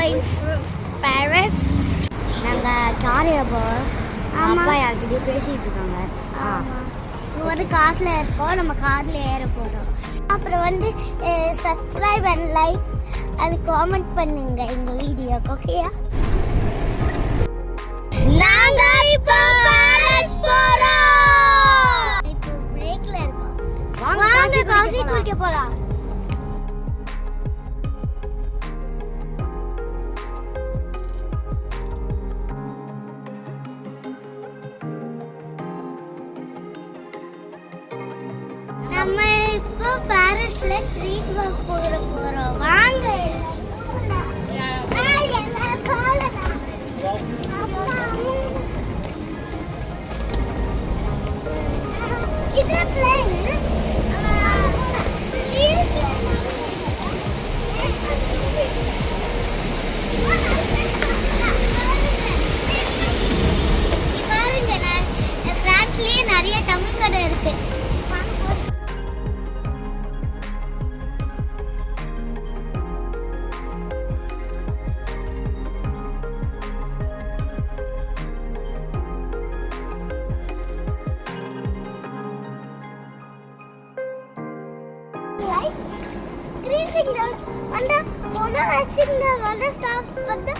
going to Paris. நாங்கள் காரில் போகிறோம். அப்பா யார்கிட்டயும் பேசிகிட்டு இருக்காங்க. ஒரு காசில் இருக்கோம், நம்ம காரில் ஏற போகிறோம். அப்புறம் வந்து subscribe and like and comment பண்ணுங்க எங்கள் வீடியோக்கு. ஓகேயா? நாங்கள் இப்போ பாரிஸ் போகிறோம். இப்போ பிரேக்ல இருக்கோம். வாங்க காஃபி குடிக்க போகலாம். நம்ம இப்போ பாரிஸ்ல ஸ்ட்ரீட் வாக் போறோம். வாங்க. பாருங்க, பிரான்ஸ்லயே நிறைய தமிழ் கடை இருக்கு. Green signal, and the signal, and the stop, but the